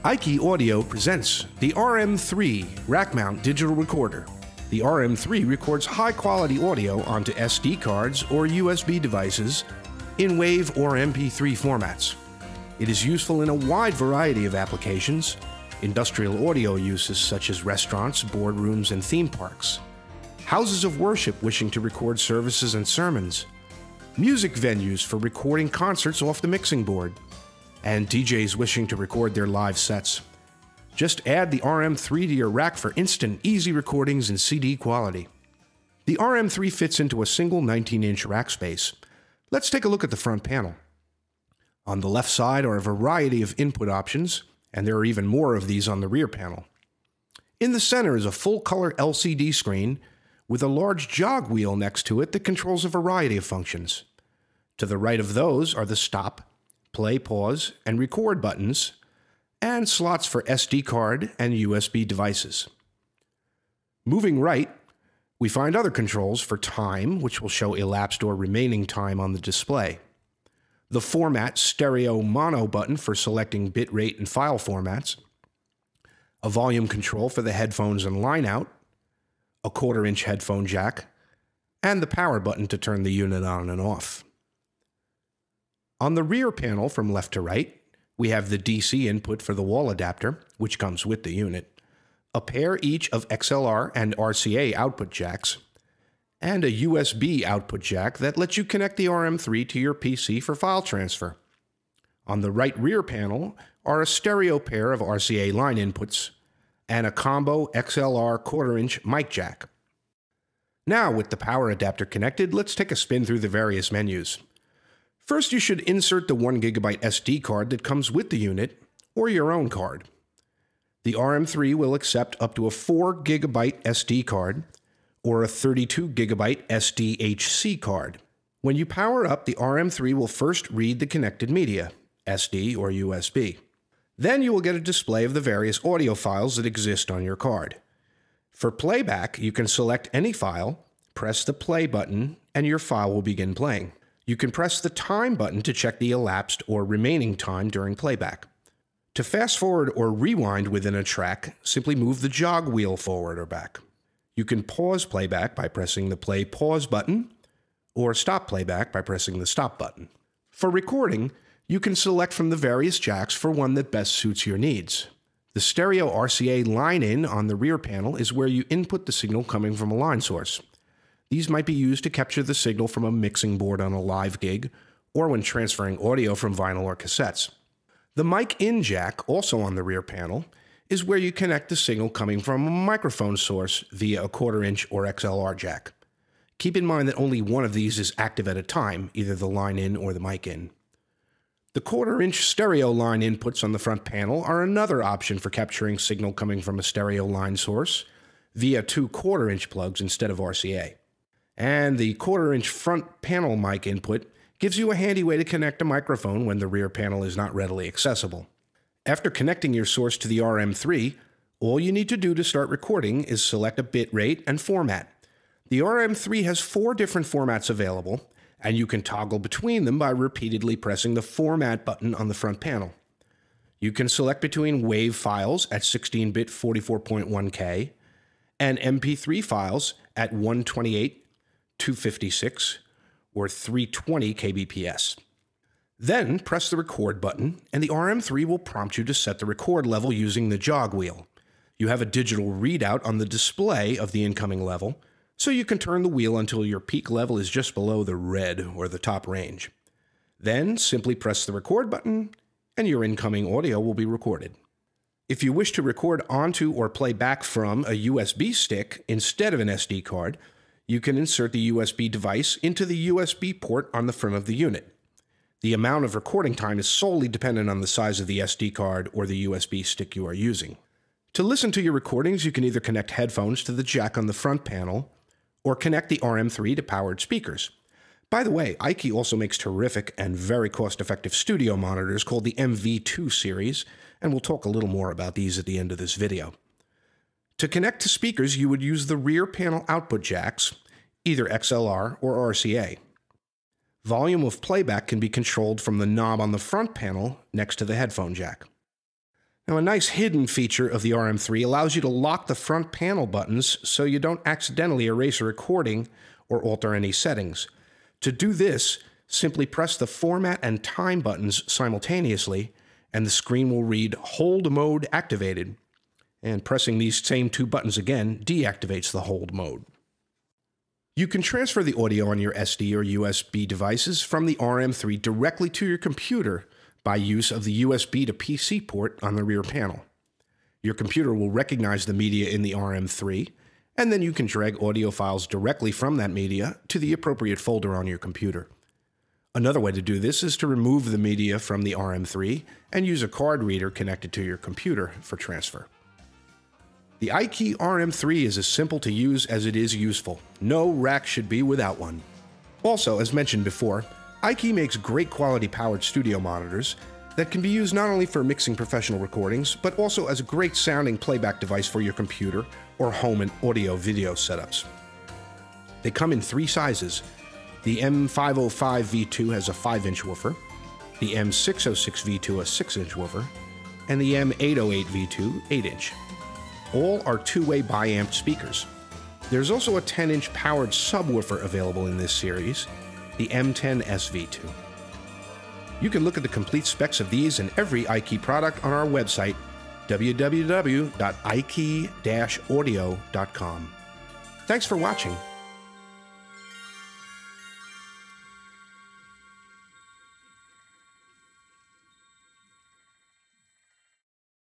iKEY Audio presents the RM3 rack-mount digital recorder. The RM3 records high-quality audio onto SD cards or USB devices in WAV or MP3 formats. It is useful in a wide variety of applications, industrial audio uses such as restaurants, boardrooms, and theme parks, houses of worship wishing to record services and sermons, music venues for recording concerts off the mixing board, and DJs wishing to record their live sets. Just add the RM3 to your rack for instant, easy recordings in CD quality. The RM3 fits into a single 19-inch rack space. Let's take a look at the front panel. On the left side are a variety of input options, and there are even more of these on the rear panel. In the center is a full-color LCD screen with a large jog wheel next to it that controls a variety of functions. To the right of those are the stop, play, pause, and record buttons, and slots for SD card and USB devices. Moving right, we find other controls for time, which will show elapsed or remaining time on the display. The Format Stereo Mono button for selecting bitrate and file formats. A volume control for the headphones and line out. A 1/4-inch headphone jack. And the power button to turn the unit on and off. On the rear panel from left to right, we have the DC input for the wall adapter, which comes with the unit, a pair each of XLR and RCA output jacks, and a USB output jack that lets you connect the RM3 to your PC for file transfer. On the right rear panel are a stereo pair of RCA line inputs and a combo XLR 1/4-inch mic jack. Now, with the power adapter connected, let's take a spin through the various menus. First, you should insert the 1 GB SD card that comes with the unit, or your own card. The RM3 will accept up to a 4 GB SD card, or a 32 GB SDHC card. When you power up, the RM3 will first read the connected media, SD or USB. Then you will get a display of the various audio files that exist on your card. For playback, you can select any file, press the play button, and your file will begin playing. You can press the time button to check the elapsed or remaining time during playback. To fast forward or rewind within a track, simply move the jog wheel forward or back. You can pause playback by pressing the play pause button, or stop playback by pressing the stop button. For recording, you can select from the various jacks for one that best suits your needs. The stereo RCA line-in on the rear panel is where you input the signal coming from a line source. These might be used to capture the signal from a mixing board on a live gig, or when transferring audio from vinyl or cassettes. The mic-in jack, also on the rear panel, is where you connect the signal coming from a microphone source via a 1/4-inch or XLR jack. Keep in mind that only one of these is active at a time, either the line-in or the mic-in. The 1/4-inch stereo line inputs on the front panel are another option for capturing signal coming from a stereo line source via 2 1/4-inch plugs instead of RCA. And the 1/4-inch front panel mic input gives you a handy way to connect a microphone when the rear panel is not readily accessible. After connecting your source to the RM3, all you need to do to start recording is select a bit rate and format. The RM3 has 4 different formats available, and you can toggle between them by repeatedly pressing the Format button on the front panel. You can select between WAV files at 16-bit 44.1K and MP3 files at 128, 256, or 320 kbps. Then press the record button, and the RM3 will prompt you to set the record level using the jog wheel. You have a digital readout on the display of the incoming level, so you can turn the wheel until your peak level is just below the red or the top range. Then simply press the record button, and your incoming audio will be recorded. If you wish to record onto or play back from a USB stick instead of an SD card, you can insert the USB device into the USB port on the front of the unit. The amount of recording time is solely dependent on the size of the SD card or the USB stick you are using. To listen to your recordings, you can either connect headphones to the jack on the front panel or connect the RM3 to powered speakers. By the way, iKEY also makes terrific and very cost-effective studio monitors called the MV2 series, and we'll talk a little more about these at the end of this video. To connect to speakers, you would use the rear panel output jacks, either XLR or RCA. Volume of playback can be controlled from the knob on the front panel next to the headphone jack. Now, a nice hidden feature of the RM3 allows you to lock the front panel buttons so you don't accidentally erase a recording or alter any settings. To do this, simply press the Format and Time buttons simultaneously, and the screen will read Hold Mode Activated. And pressing these same two buttons again deactivates the hold mode. You can transfer the audio on your SD or USB devices from the RM3 directly to your computer by use of the USB to PC port on the rear panel. Your computer will recognize the media in the RM3, and then you can drag audio files directly from that media to the appropriate folder on your computer. Another way to do this is to remove the media from the RM3 and use a card reader connected to your computer for transfer. The iKEY RM3 is as simple to use as it is useful. No rack should be without one. Also, as mentioned before, iKEY makes great quality powered studio monitors that can be used not only for mixing professional recordings, but also as a great sounding playback device for your computer or home and audio video setups. They come in three sizes. The M505 V2 has a 5-inch woofer, the M606 V2 a 6-inch woofer, and the M808 V2 8-inch. All are two-way bi-amped speakers. There's also a 10-inch powered subwoofer available in this series, the M10 SV2. You can look at the complete specs of these and every iKEY product on our website, www.ikey-audio.com. Thanks for watching.